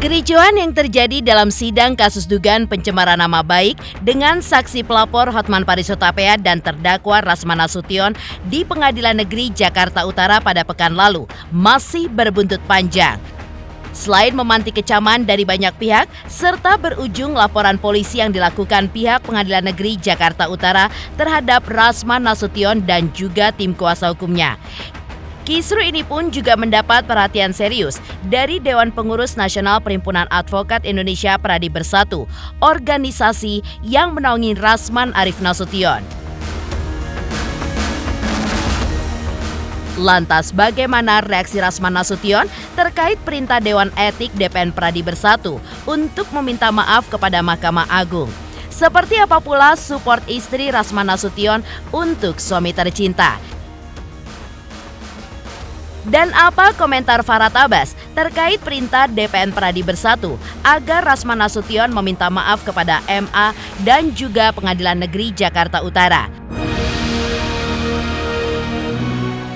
Kericuhan yang terjadi dalam sidang kasus dugaan pencemaran nama baik dengan saksi pelapor Hotman Paris Hutapea dan terdakwa Rasman Nasution di Pengadilan Negeri Jakarta Utara pada pekan lalu masih berbuntut panjang. Selain memantik kecaman dari banyak pihak, serta berujung laporan polisi yang dilakukan pihak Pengadilan Negeri Jakarta Utara terhadap Rasman Nasution dan juga tim kuasa hukumnya. Kisru ini pun juga mendapat perhatian serius dari Dewan Pengurus Nasional Perhimpunan Advokat Indonesia Pradi Bersatu, organisasi yang menaungi Rasman Arief Nasution. Lantas bagaimana reaksi Rasman Nasution terkait perintah Dewan Etik DPN Pradi Bersatu untuk meminta maaf kepada Mahkamah Agung? Seperti apa pula support istri Rasman Nasution untuk suami tercinta? Dan apa komentar Farhad Abbas terkait perintah DPN Pradi Bersatu agar Rasman Nasution meminta maaf kepada MA dan juga Pengadilan Negeri Jakarta Utara?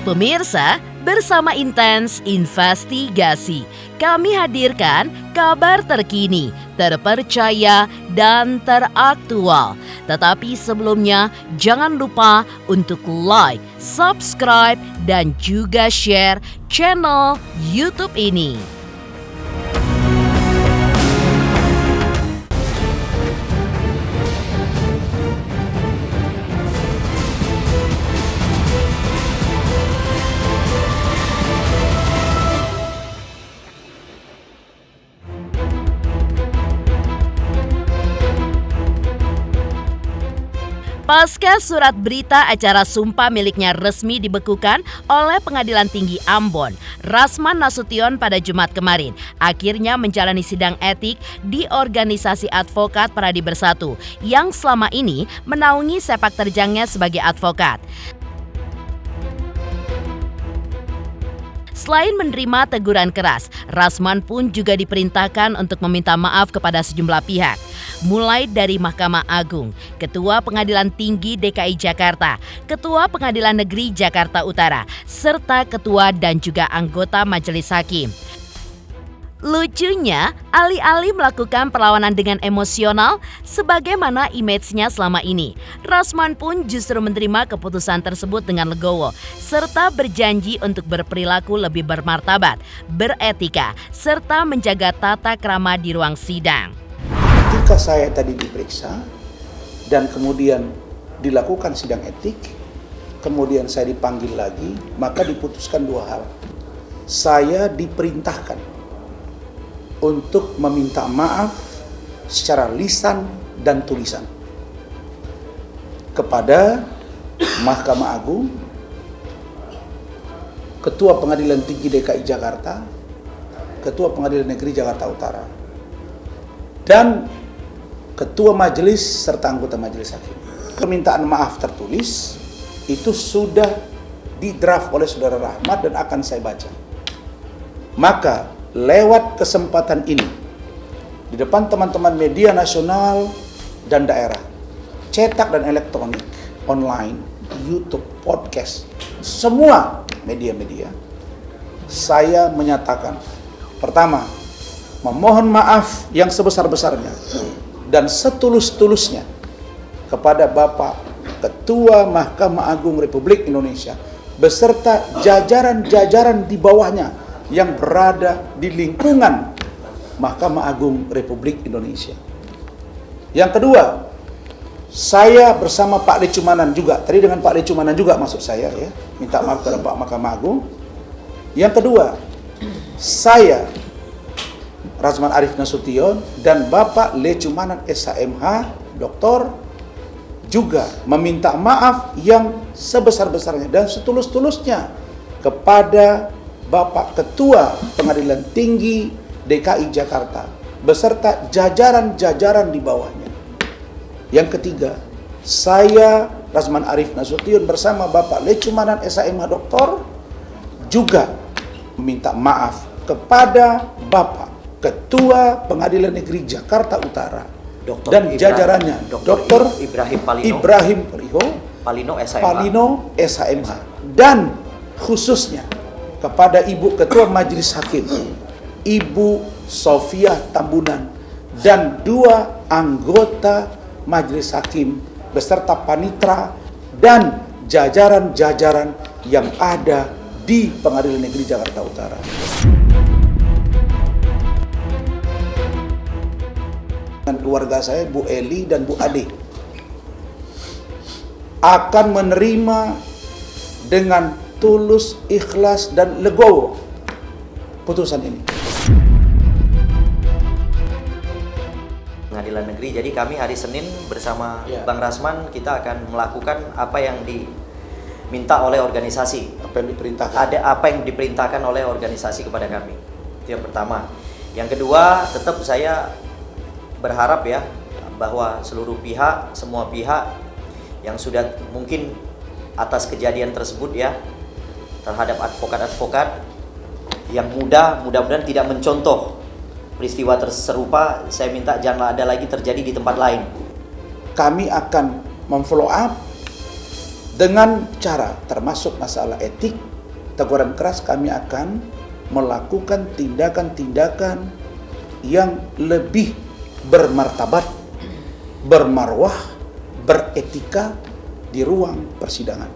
Pemirsa, bersama Intens Investigasi, kami hadirkan kabar terkini, terpercaya, dan teraktual. Tetapi sebelumnya, jangan lupa untuk like, subscribe, dan juga share channel YouTube ini. Pasca surat berita acara sumpah miliknya resmi dibekukan oleh Pengadilan Tinggi Ambon, Rasman Nasution pada Jumat kemarin akhirnya menjalani sidang etik di organisasi advokat Pradi Bersatu yang selama ini menaungi sepak terjangnya sebagai advokat. Selain menerima teguran keras, Rasman pun juga diperintahkan untuk meminta maaf kepada sejumlah pihak, mulai dari Mahkamah Agung, Ketua Pengadilan Tinggi DKI Jakarta, Ketua Pengadilan Negeri Jakarta Utara, serta Ketua dan juga anggota Majelis Hakim. Lucunya, alih-alih melakukan perlawanan dengan emosional sebagaimana image-nya selama ini, Rasman pun justru menerima keputusan tersebut dengan legowo serta berjanji untuk berperilaku lebih bermartabat, beretika, serta menjaga tata krama di ruang sidang. Ketika saya tadi diperiksa dan kemudian dilakukan sidang etik, kemudian saya dipanggil lagi, maka diputuskan dua hal. Saya diperintahkan untuk meminta maaf secara lisan dan tulisan kepada Mahkamah Agung, Ketua Pengadilan Tinggi DKI Jakarta, Ketua Pengadilan Negeri Jakarta Utara, dan Ketua Majelis serta anggota Majelis Hakim. Permintaan maaf tertulis itu sudah didraft oleh Saudara Rahmat dan akan saya baca. Maka lewat kesempatan ini, di depan teman-teman media nasional dan daerah, cetak dan elektronik, online, YouTube, podcast, semua media-media, saya menyatakan, pertama, memohon maaf yang sebesar-besarnya dan setulus-tulusnya kepada Bapak Ketua Mahkamah Agung Republik Indonesia beserta jajaran-jajaran di bawahnya yang berada di lingkungan Mahkamah Agung Republik Indonesia. Yang kedua, saya bersama Pak Lecumanan juga, tadi dengan Pak Lecumanan juga maksud saya ya, minta maaf kepada Pak Mahkamah Agung. Yang kedua, saya Rasman Arief Nasution dan Bapak Lecumanan SHMH, Doktor, juga meminta maaf yang sebesar-besarnya dan setulus-tulusnya kepada Bapak Ketua Pengadilan Tinggi DKI Jakarta beserta jajaran-jajaran di bawahnya. Yang ketiga, saya Rasman Arief Nasution bersama Bapak Lecumanan SHMH Doktor juga meminta maaf kepada Bapak Ketua Pengadilan Negeri Jakarta Utara dan jajarannya, Dr. Ibrahim Palino SHMH, dan khususnya kepada Ibu Ketua Majelis Hakim, Ibu Sofia Tambunan, dan 2 anggota Majelis Hakim beserta panitra dan jajaran-jajaran yang ada di Pengadilan Negeri Jakarta Utara. Dan keluarga saya, Bu Eli dan Bu Ade, akan menerima dengan tulus, ikhlas, dan legowo putusan ini. Pengadilan Negeri, jadi kami hari Senin bersama Bang Rasman kita akan melakukan apa yang diminta oleh organisasi. Apa yang diperintahkan? Ada apa yang diperintahkan oleh organisasi kepada kami. Itu yang pertama. Yang kedua, tetap saya berharap ya bahwa seluruh pihak, semua pihak yang sudah mungkin atas kejadian tersebut ya, terhadap advokat-advokat yang mudah-mudahan tidak mencontoh peristiwa serupa, saya minta janganlah ada lagi terjadi di tempat lain. Kami akan memfollow up dengan cara termasuk masalah etik, teguran keras. Kami akan melakukan tindakan-tindakan yang lebih bermartabat, bermarwah, beretika di ruang persidangan.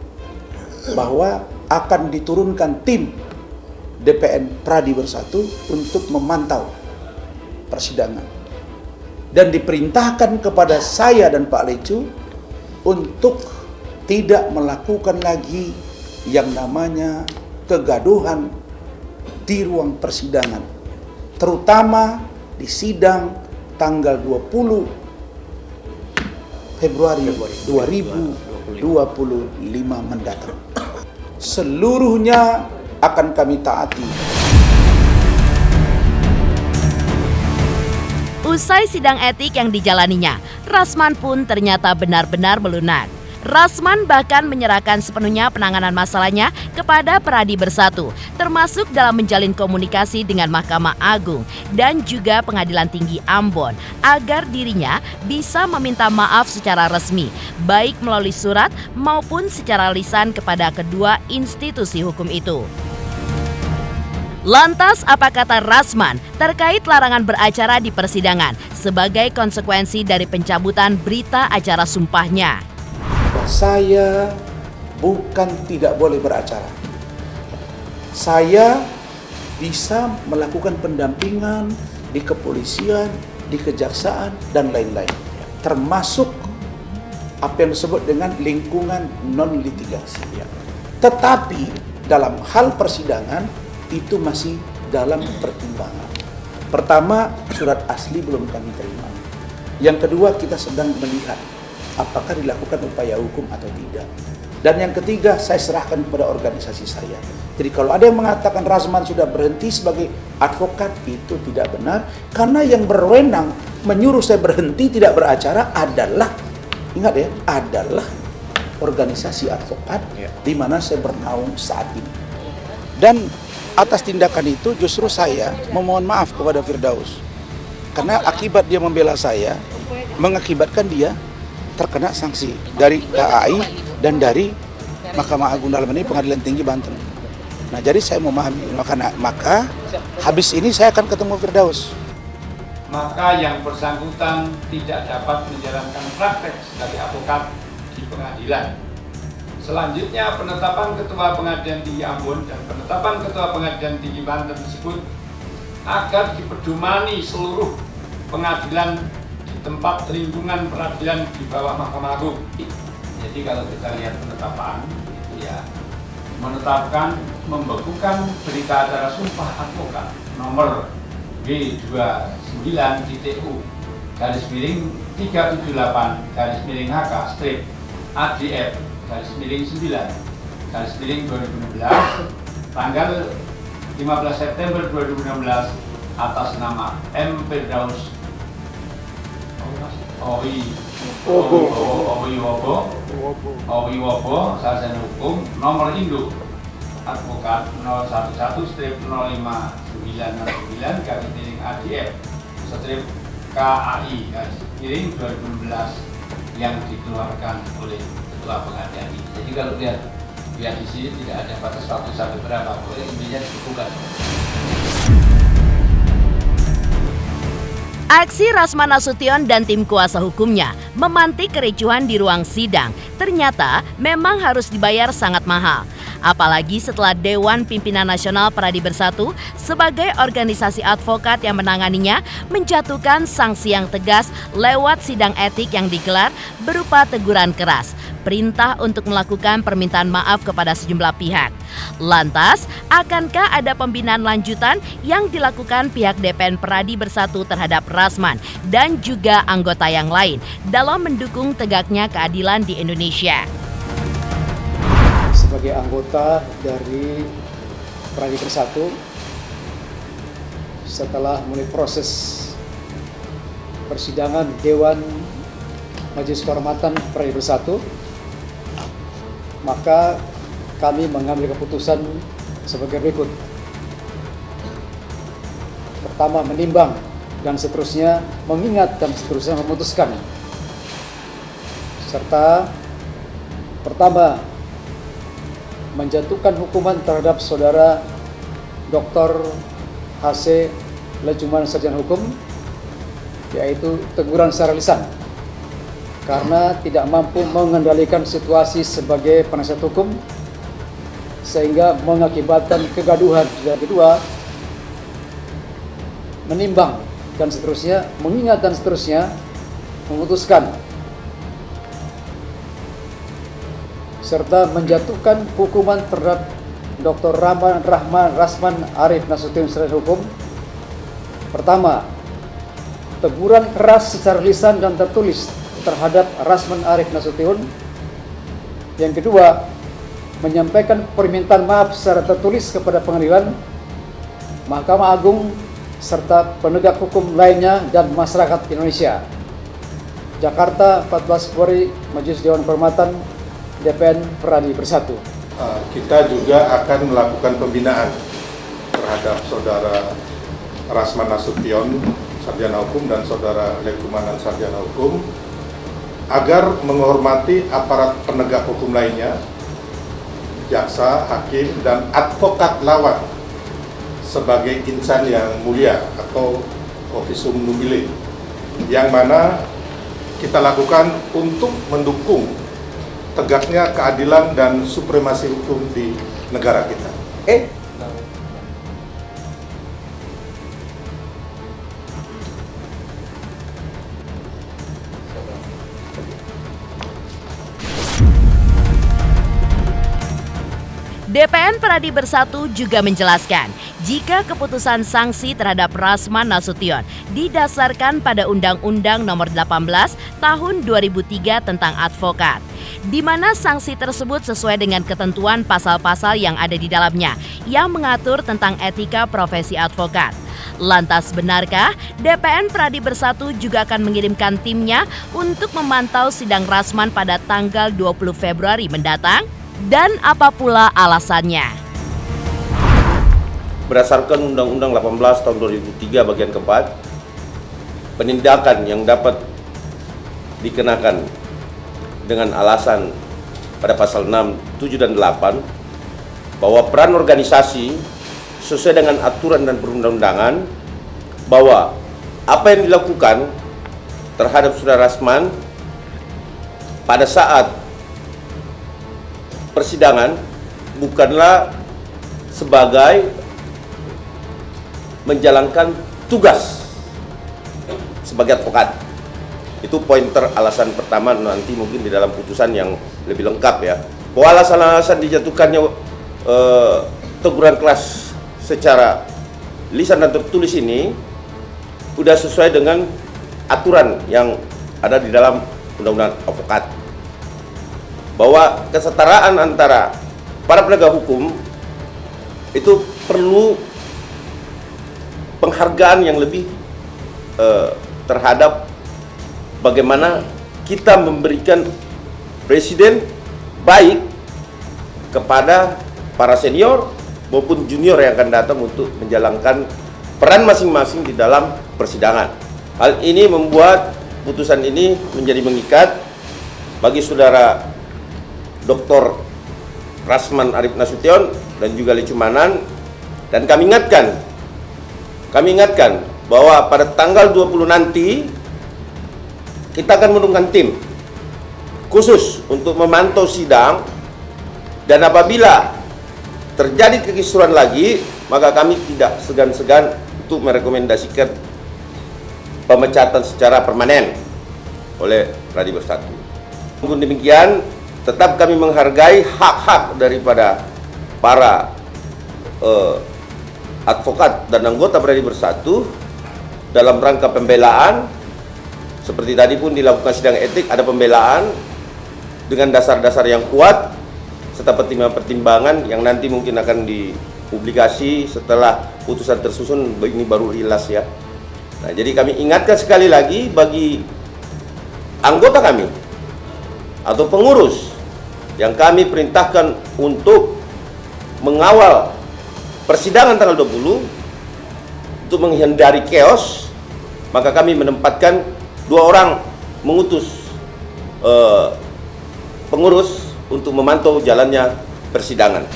Bahwa akan diturunkan tim DPN Pradi Bersatu untuk memantau persidangan, dan diperintahkan kepada saya dan Pak Lecu untuk tidak melakukan lagi yang namanya kegaduhan di ruang persidangan, terutama di sidang tanggal 20 Februari 2025 mendatang. Seluruhnya akan kami taati. Usai sidang etik yang dijalaninya, Rasman pun ternyata benar-benar melunak. Rasman bahkan menyerahkan sepenuhnya penanganan masalahnya kepada Pradi Bersatu, termasuk dalam menjalin komunikasi dengan Mahkamah Agung dan juga Pengadilan Tinggi Ambon agar dirinya bisa meminta maaf secara resmi, baik melalui surat maupun secara lisan kepada kedua institusi hukum itu. Lantas, apa kata Rasman terkait larangan beracara di persidangan sebagai konsekuensi dari pencabutan berita acara sumpahnya? Saya bukan tidak boleh beracara. Saya bisa melakukan pendampingan di kepolisian, di kejaksaan, dan lain-lain. Termasuk apa yang disebut dengan lingkungan non-litigasi. Tetapi dalam hal persidangan, itu masih dalam pertimbangan. Pertama, surat asli belum kami terima. Yang kedua, kita sedang melihat apakah dilakukan upaya hukum atau tidak. Dan yang ketiga, saya serahkan kepada organisasi saya. Jadi kalau ada yang mengatakan Rasman sudah berhenti sebagai advokat, itu tidak benar. Karena yang berwenang menyuruh saya berhenti tidak beracara adalah, ingat ya, adalah organisasi advokat di mana saya bernaung saat ini. Dan atas tindakan itu justru saya memohon maaf kepada Firdaus. Karena akibat dia membela saya, mengakibatkan dia terkena sanksi dari KAI dan dari Mahkamah Agung, dalam ini Pengadilan Tinggi Banten. Nah, jadi saya memahami, maka habis ini saya akan ketemu Firdaus. Maka yang bersangkutan tidak dapat menjalankan praktek sebagai advokat di pengadilan. Selanjutnya, penetapan Ketua Pengadilan Tinggi Ambon dan penetapan Ketua Pengadilan Tinggi Banten tersebut agar dipedomani seluruh pengadilan di tempat lingkungan peradilan di bawah Mahkamah Agung. Jadi kalau kita lihat penetapan, itu ya menetapkan membekukan berita acara sumpah advokat nomor B-2/9-TTU/HK/ADF/9/2016 tanggal 15 September 2016 atas nama M. Firdaus Owiwobo, sarjana hukum, nomor induk advokat 011-059-ADF/KAI/2016 yang dikeluarkan oleh Ketua Pengadilan ini. Jadi kalau lihat di sini tidak ada batas waktu sampai berapa, boleh intinya dibekukan. Aksi Rasman Nasution dan tim kuasa hukumnya memantik kericuhan di ruang sidang. Ternyata memang harus dibayar sangat mahal. Apalagi setelah Dewan Pimpinan Nasional Pradi Bersatu sebagai organisasi advokat yang menanganinya menjatuhkan sanksi yang tegas lewat sidang etik yang digelar berupa teguran keras, perintah untuk melakukan permintaan maaf kepada sejumlah pihak. Lantas, akankah ada pembinaan lanjutan yang dilakukan pihak DPN Pradi Bersatu terhadap Rasman dan juga anggota yang lain dalam mendukung tegaknya keadilan di Indonesia? Sebagai anggota dari Pradi Bersatu, setelah mulai proses persidangan Dewan Majelis Kehormatan Pradi Bersatu, maka kami mengambil keputusan sebagai berikut. Pertama, menimbang dan seterusnya, mengingat dan seterusnya memutuskan. Serta pertama, menjatuhkan hukuman terhadap saudara Dr. H.C. Lecuman Sarjana Hukum, yaitu teguran secara lisan karena tidak mampu mengendalikan situasi sebagai penasihat hukum sehingga mengakibatkan kegaduhan. Dan kedua, menimbang dan seterusnya, mengingat dan seterusnya, memutuskan serta menjatuhkan hukuman terhadap Dr. Rasman Arif Nasution Sarjana Hukum. Pertama, teguran keras secara lisan dan tertulis terhadap Rasman Arif Nasution. Yang kedua, menyampaikan permintaan maaf secara tertulis kepada pengadilan, Mahkamah Agung, serta penegak hukum lainnya dan masyarakat Indonesia. Jakarta, 14 Februari, Majelis Dewan Kehormatan DPN Pradi Bersatu. Kita juga akan melakukan pembinaan terhadap saudara Rasman Nasution Sarjana Hukum dan saudara Lecumanan Sarjana Hukum agar menghormati aparat penegak hukum lainnya, jaksa, hakim, dan advokat lawan sebagai insan yang mulia atau officium nobile, yang mana kita lakukan untuk mendukung tegaknya keadilan dan supremasi hukum di negara kita. DPN Pradi Bersatu juga menjelaskan jika keputusan sanksi terhadap Rasman Nasution didasarkan pada Undang-Undang Nomor 18 Tahun 2003 tentang advokat, di mana sanksi tersebut sesuai dengan ketentuan pasal-pasal yang ada di dalamnya yang mengatur tentang etika profesi advokat. Lantas benarkah DPN Pradi Bersatu juga akan mengirimkan timnya untuk memantau sidang Rasman pada tanggal 20 Februari mendatang? Dan apa pula alasannya? Berdasarkan Undang-Undang 18 tahun 2003 bagian keempat, penindakan yang dapat dikenakan dengan alasan pada pasal 6, 7, dan 8 bahwa peran organisasi sesuai dengan aturan dan perundang-undangan, bahwa apa yang dilakukan terhadap saudara Rasman pada saat persidangan bukanlah sebagai menjalankan tugas sebagai advokat. Itu pointer alasan pertama, nanti mungkin di dalam putusan yang lebih lengkap ya. Bahwa alasan-alasan dijatuhkannya teguran keras secara lisan dan tertulis ini sudah sesuai dengan aturan yang ada di dalam Undang-Undang Advokat. Bahwa kesetaraan antara para penegak hukum itu perlu penghargaan yang lebih terhadap bagaimana kita memberikan presiden baik kepada para senior maupun junior yang akan datang untuk menjalankan peran masing-masing di dalam persidangan. Hal ini membuat putusan ini menjadi mengikat bagi saudara Dr. Rasman Arif Nasution dan juga Lecumanan, dan kami ingatkan bahwa pada tanggal 20 nanti kita akan menurunkan tim khusus untuk memantau sidang, dan apabila terjadi kekisruan lagi, maka kami tidak segan-segan untuk merekomendasikan pemecatan secara permanen oleh Pradi Bersatu. Namun demikian, tetap kami menghargai hak-hak daripada para advokat dan anggota Pradi Bersatu dalam rangka pembelaan. Seperti tadi pun dilakukan sidang etik, ada pembelaan dengan dasar-dasar yang kuat serta pertimbangan-pertimbangan yang nanti mungkin akan dipublikasi setelah putusan tersusun. Ini baru rilas ya. Nah, jadi kami ingatkan sekali lagi bagi anggota kami atau pengurus yang kami perintahkan untuk mengawal persidangan tanggal 20 untuk menghindari chaos, maka kami menempatkan 2 orang mengutus pengurus untuk memantau jalannya persidangan.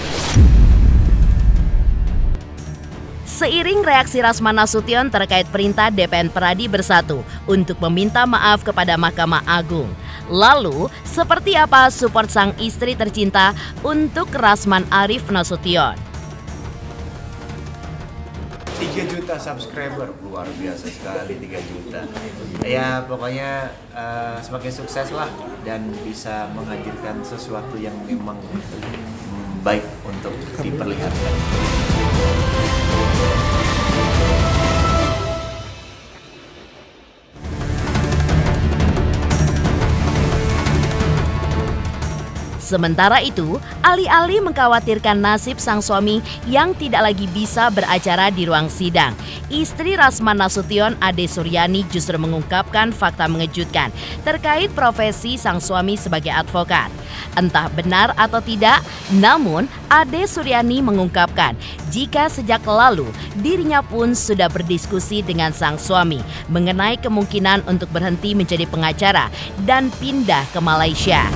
Seiring reaksi Rasman Nasution terkait perintah DPN Pradi Bersatu untuk meminta maaf kepada Mahkamah Agung. Lalu, seperti apa support sang istri tercinta untuk Rasman Arief Nasution? 3 juta subscriber, luar biasa sekali 3 juta. Ya pokoknya semakin sukses lah dan bisa menghadirkan sesuatu yang memang baik untuk diperlihatkan. Sementara itu, alih-alih mengkhawatirkan nasib sang suami yang tidak lagi bisa beracara di ruang sidang, istri Rasman Nasution, Ade Suryani, justru mengungkapkan fakta mengejutkan terkait profesi sang suami sebagai advokat. Entah benar atau tidak, namun Ade Suryani mengungkapkan jika sejak lalu dirinya pun sudah berdiskusi dengan sang suami mengenai kemungkinan untuk berhenti menjadi pengacara dan pindah ke Malaysia.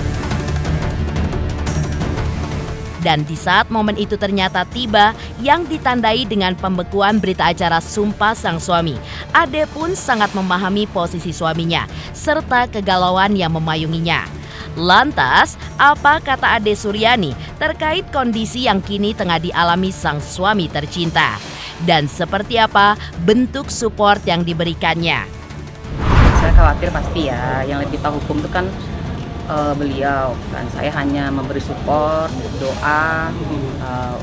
Dan di saat momen itu ternyata tiba yang ditandai dengan pembekuan berita acara sumpah sang suami, Ade pun sangat memahami posisi suaminya serta kegalauan yang memayunginya. Lantas, apa kata Ade Suryani terkait kondisi yang kini tengah dialami sang suami tercinta? Dan seperti apa bentuk support yang diberikannya? Saya khawatir pasti ya, yang lebih tahu hukum itu kan beliau, dan saya hanya memberi support, doa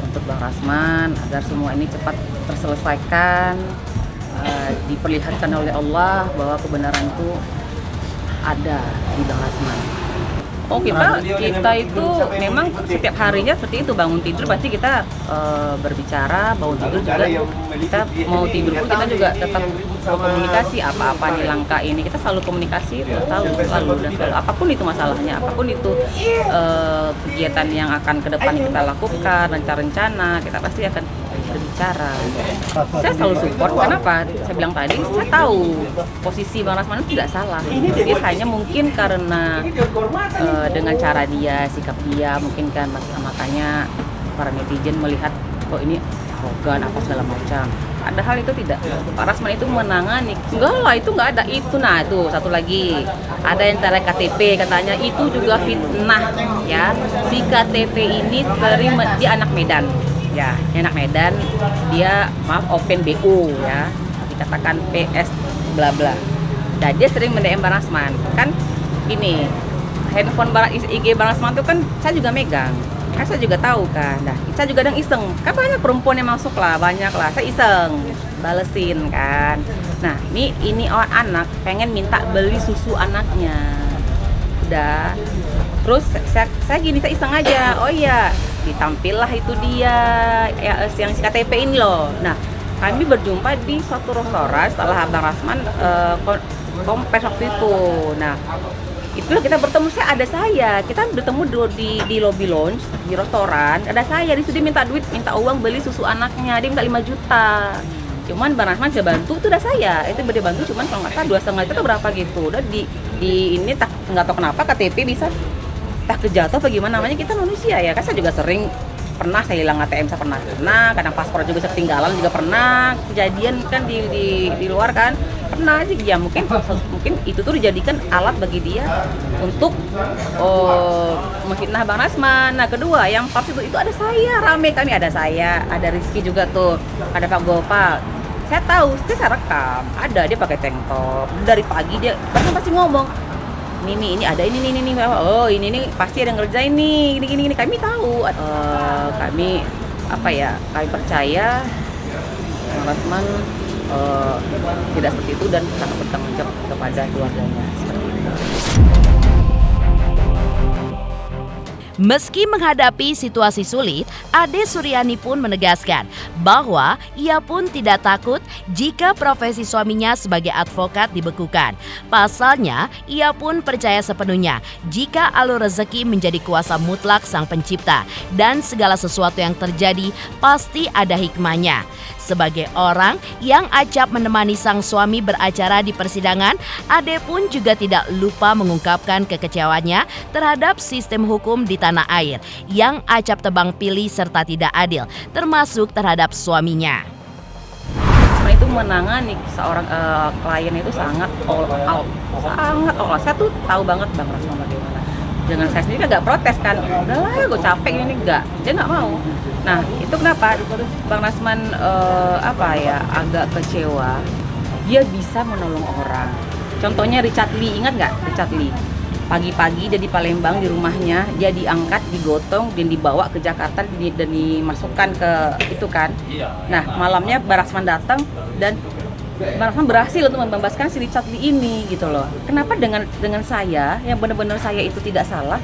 untuk Bang Rasman agar semua ini cepat terselesaikan, diperlihatkan oleh Allah bahwa kebenaran itu ada di Bang Rasman. Oh kita itu memang setiap harinya seperti itu, bangun tidur pasti kita berbicara, bangun tidur juga kita mau tidur pun kita juga tetap komunikasi apa-apa nih langkah ini, kita selalu komunikasi selalu dan selalu apapun itu masalahnya, apapun itu kegiatan yang akan ke depan kita lakukan, rencana-rencana kita pasti akan berbicara. Saya selalu support, kenapa? Saya bilang tadi, saya tahu posisi Bang Rasman itu tidak salah. Jadi hanya mungkin karena dengan cara dia, sikap dia, mungkin kan makanya para netizen melihat kok ini arogan apa segala macam. Padahal itu tidak. Pak Rasman itu menangani. Enggak lah, itu enggak ada itu. Nah, itu satu lagi. Ada yang tarik KTP katanya itu juga fitnah ya. Si KTP ini terima di anak Medan. Ya, anak Medan, dia open BO ya, dikatakan PS bla bla. Dan dia sering mendm Bang Rasman. Kan ini handphone IG Bang Rasman itu kan saya juga megang. Kan saya juga tahu kan. Nah, saya juga iseng. Kan banyak perempuan yang masuk lah, banyak lah. Saya iseng balesin kan. Nah, ini orang anak pengen minta beli susu anaknya. Udah. Terus saya gini, saya iseng aja. Oh iya, ditampillah itu dia ya, yang si KTP ini loh. Nah, kami berjumpa di suatu restoran setelah Bang Rasman kompes waktu itu. Nah, itulah kita bertemu, kita bertemu di lobby lounge di restoran. Ada saya di situ, minta duit, minta uang beli susu anaknya, dia minta 5 juta. Cuman Bang Rasman bisa bantu, itu udah saya. Itu dia bantu, cuman kalau nggak salah 2,5 juta berapa gitu. Udah di ini nggak tahu kenapa KTP bisa tak kejatuh apa gimana, namanya kita manusia ya kan. Saya juga sering pernah saya hilang ATM, saya pernah, kadang paspor juga saya ketinggalan juga pernah, kejadian kan di luar kan, pernah aja ya, mungkin itu tuh dijadikan alat bagi dia untuk menfitnah Bang Rasman. Nah kedua, yang pas itu ada saya, rame kami, ada saya, ada Rizky juga tuh, ada Pak Gopal. Saya tahu, saya rekam, ada dia pakai tank top, dari pagi dia bahkan pasti ngomong, Mimi ini ada ini, oh ini pasti ada ngerjain nih, gini, kami tahu, kami kami percaya Bang Rasman tidak seperti itu dan sangat bertanggung jawab kepada keluarganya seperti itu. Meski menghadapi situasi sulit, Ade Suryani pun menegaskan bahwa ia pun tidak takut jika profesi suaminya sebagai advokat dibekukan. Pasalnya, ia pun percaya sepenuhnya jika alur rezeki menjadi kuasa mutlak Sang Pencipta dan segala sesuatu yang terjadi pasti ada hikmahnya. Sebagai orang yang acap menemani sang suami beracara di persidangan, Ade pun juga tidak lupa mengungkapkan kekecewaannya terhadap sistem hukum di tanah air yang acap tebang pilih serta tidak adil, termasuk terhadap suaminya. Itu menangani seorang klien itu sangat all out. Saya tuh tahu banget Bang Rasman bagaimana. Dengan saya sendiri nggak protes kan, udahlah gue capek ini nggak, dia nggak mau. Nah itu kenapa Bang Rasman agak kecewa, dia bisa menolong orang. Contohnya Richard Lee, ingat nggak Richard Lee? Pagi-pagi dia di Palembang di rumahnya, dia diangkat, digotong dan dibawa ke Jakarta dan dimasukkan ke itu kan. Nah malamnya Bang Rasman datang dan Bang Rasman berhasil untuk membebaskan si Richard Lee ini gitu loh. Kenapa dengan saya yang benar-benar saya itu tidak salah,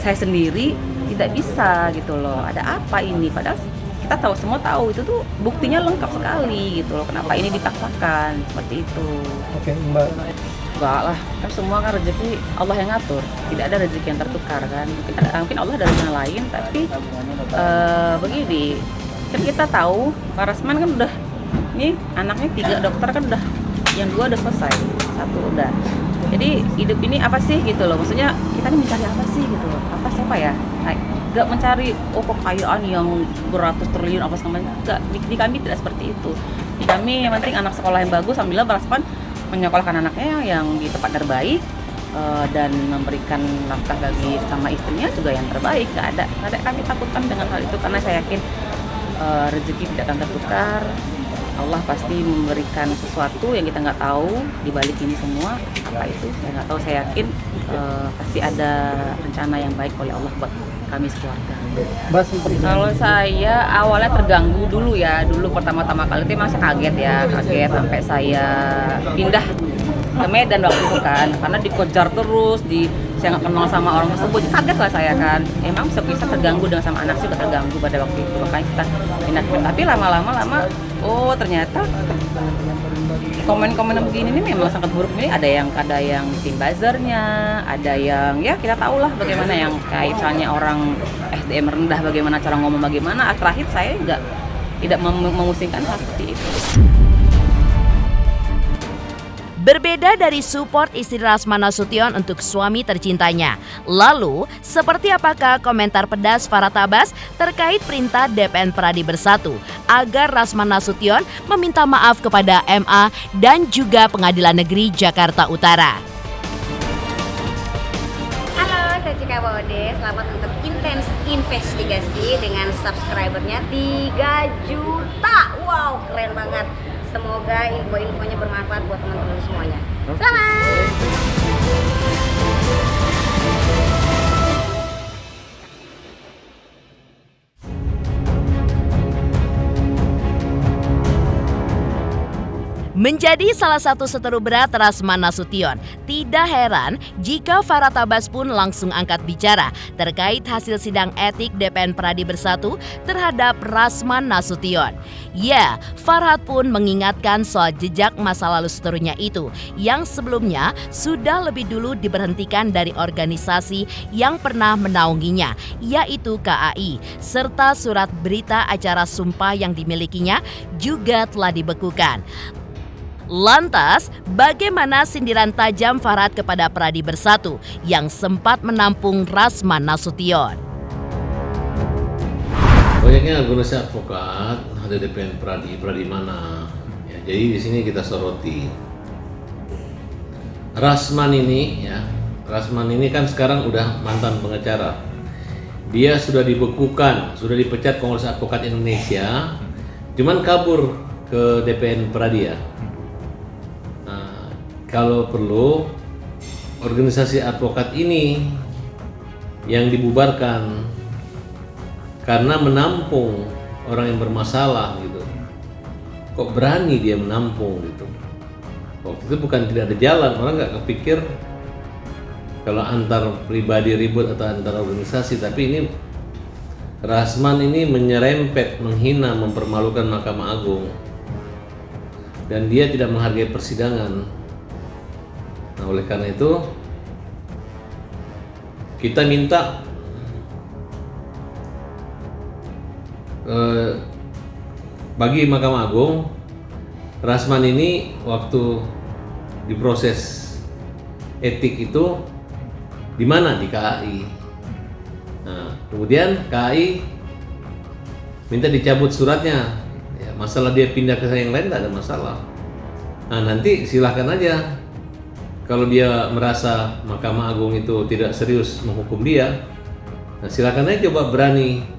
saya sendiri tidak bisa gitu loh. Ada apa ini? Padahal kita semua tahu itu tuh buktinya lengkap sekali gitu loh. Kenapa ini dipaksakan seperti itu? Oke, Mbak. Enggak lah, kan semua kan rezeki Allah yang ngatur. Tidak ada rezeki yang tertukar kan. Mungkin Allah dari mana lain, tapi begini, kan kita tahu Bang Rasman kan udah, ini anaknya 3 dokter kan udah, yang 2 udah selesai, 1 udah. Jadi hidup ini apa sih gitu loh, maksudnya kita ini mencari apa sih gitu loh, siapa ya? Gak mencari kekayaan yang beratus triliun apa segala macam, enggak, di kami tidak seperti itu. Di kami yang penting anak sekolah yang bagus, alhamdulillah Bang Rasman menyekolahkan anaknya yang di tempat terbaik dan memberikan nafkah bagi sama istrinya juga yang terbaik. Gak ada kami takutkan dengan hal itu karena saya yakin rezeki tidak akan tertukar. Allah pasti memberikan sesuatu yang kita nggak tahu di balik ini semua. Apa itu? Saya nggak tahu. Saya yakin pasti ada rencana yang baik oleh Allah buat kami sekeluarga. Kalau saya awalnya terganggu dulu ya, pertama-tama kali itu masih kaget sampai saya pindah ke Medan waktu itu kan, karena dikejar terus, saya nggak kenal sama orang tersebut, kaget lah saya kan. Emang bisa terganggu dengan sama anak sih, terganggu pada waktu itu, makanya kita pindah. Tapi lama-lama oh ternyata komen-komen begini ini memang sangat buruk. Ini ada yang bikin buzzernya, ada yang ya kita tahu lah bagaimana yang kayak misalnya orang SDM rendah, bagaimana cara ngomong, bagaimana. Terakhir saya tidak memusingkan hal seperti itu. Berbeda dari support istri Rasman Nasution untuk suami tercintanya. Lalu, seperti apakah komentar pedas Farhat Abbas terkait perintah DPN Pradi Bersatu agar Rasman Nasution meminta maaf kepada MA dan juga Pengadilan Negeri Jakarta Utara? Halo, saya Cika Bode. Selamat untuk Intens Investigasi dengan subscribernya 3 juta. Wow, keren banget. Semoga info-infonya bermanfaat buat teman-teman semuanya. Selamat! Menjadi salah satu seteru berat Rasman Nasution, tidak heran jika Farhat Abbas pun langsung angkat bicara terkait hasil sidang etik DPN Pradi Bersatu terhadap Rasman Nasution. Ya, Farhat pun mengingatkan soal jejak masa lalu seterunya itu yang sebelumnya sudah lebih dulu diberhentikan dari organisasi yang pernah menaunginya, yaitu KAI, serta surat berita acara sumpah yang dimilikinya juga telah dibekukan. Lantas, bagaimana sindiran tajam Farhat kepada Pradi Bersatu yang sempat menampung Rasman Nasution? Proyeknya organisasi advokat, ada DPN Pradi mana? Ya, jadi di sini kita soroti. Rasman ini kan sekarang udah mantan pengacara. Dia sudah dibekukan, sudah dipecat Kongres Advokat Indonesia, cuman kabur ke DPN Pradi ya. Nah, kalau perlu organisasi advokat ini yang dibubarkan karena menampung orang yang bermasalah gitu. Kok berani dia menampung gitu? Waktu itu bukan tidak ada jalan, orang nggak kepikir kalau antar pribadi ribut atau antar organisasi, tapi ini Rasman ini menyerempet, menghina, mempermalukan Mahkamah Agung, dan dia tidak menghargai persidangan. Nah, oleh karena itu kita minta bagi Mahkamah Agung, Rasman ini waktu diproses etik itu di mana? Di KAI. Nah, kemudian KAI minta dicabut suratnya. Ya, masalah dia pindah ke yang lain tidak ada masalah. Nah, nanti silahkan aja. Kalau dia merasa Mahkamah Agung itu tidak serius menghukum dia, nah silahkan aja coba berani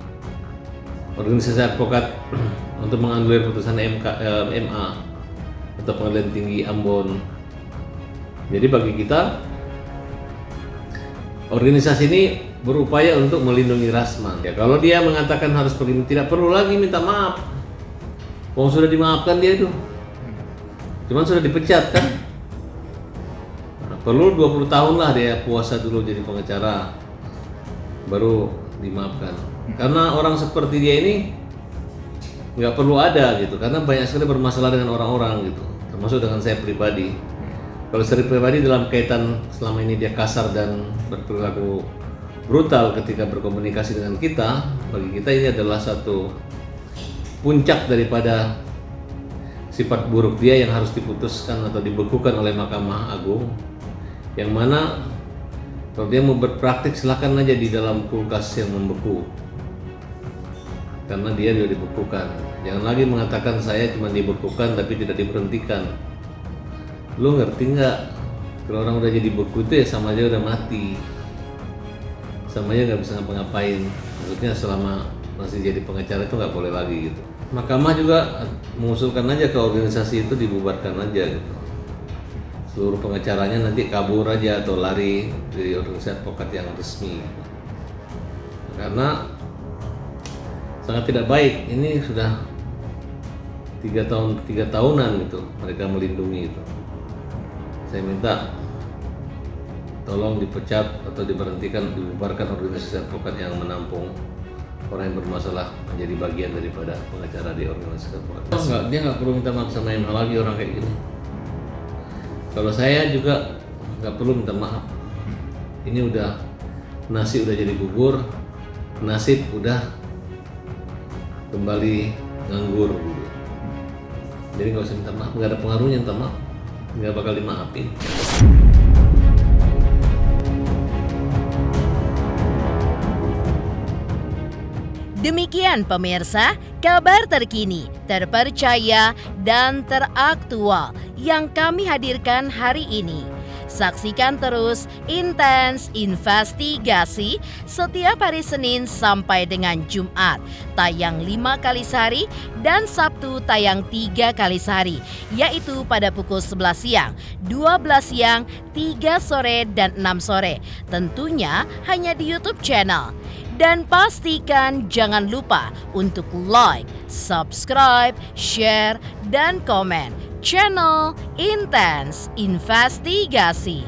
organisasi advokat untuk menganulir putusan MA atau Pengadilan Tinggi Ambon. Jadi bagi kita, organisasi ini berupaya untuk melindungi Rasman. Ya, kalau dia mengatakan harus pergi, tidak perlu lagi minta maaf. Wong sudah dimaafkan dia itu. Cuman sudah dipecat kan? Nah, perlu 20 tahun lah dia puasa dulu jadi pengacara, baru dimaafkan. Karena orang seperti dia ini nggak perlu ada gitu, karena banyak sekali bermasalah dengan orang-orang gitu, termasuk dengan saya pribadi. Kalau saya pribadi dalam kaitan selama ini dia kasar dan berperilaku brutal ketika berkomunikasi dengan kita, bagi kita ini adalah satu puncak daripada sifat buruk dia yang harus diputuskan atau dibekukan oleh Mahkamah Agung, yang mana kalau dia mau berpraktik silakan aja di dalam kulkas yang membeku, karena dia juga dibekukan. Jangan lagi mengatakan saya cuma dibekukan tapi tidak diberhentikan. Lu ngerti nggak? Kalau orang udah jadi beku itu ya sama aja udah mati, sama aja nggak bisa ngapa-ngapain. Maksudnya selama masih jadi pengacara itu nggak boleh lagi gitu. Mahkamah juga mengusulkan aja ke organisasi itu dibubarkan aja gitu. Seluruh pengacaranya nanti kabur aja atau lari dari organisasi advokat yang resmi gitu. Karena sangat tidak baik. Ini sudah 3 tahunan gitu mereka melindungi itu. Saya minta tolong dipecat atau diberhentikan, dibubarkan organisasi advokat yang menampung orang yang bermasalah menjadi bagian daripada pengacara di organisasi advokat. Dia nggak perlu minta maaf sama MH lagi orang kayak gini. Kalau saya juga nggak perlu minta maaf. Ini udah nasi udah jadi bubur, nasib udah kembali nganggur gitu. Jadi nggak usah minta maaf, nggak ada pengaruhnya minta maaf, nggak bakal dimaafin. Demikian pemirsa, kabar terkini, terpercaya, dan teraktual yang kami hadirkan hari ini. Saksikan terus Intens Investigasi setiap hari Senin sampai dengan Jumat, tayang 5 kali sehari dan Sabtu tayang 3 kali sehari, yaitu pada pukul 11 siang, 12 siang, 3 sore, dan 6 sore. Tentunya hanya di YouTube channel. Dan pastikan jangan lupa untuk like, subscribe, share, dan komen channel Intens Investigasi.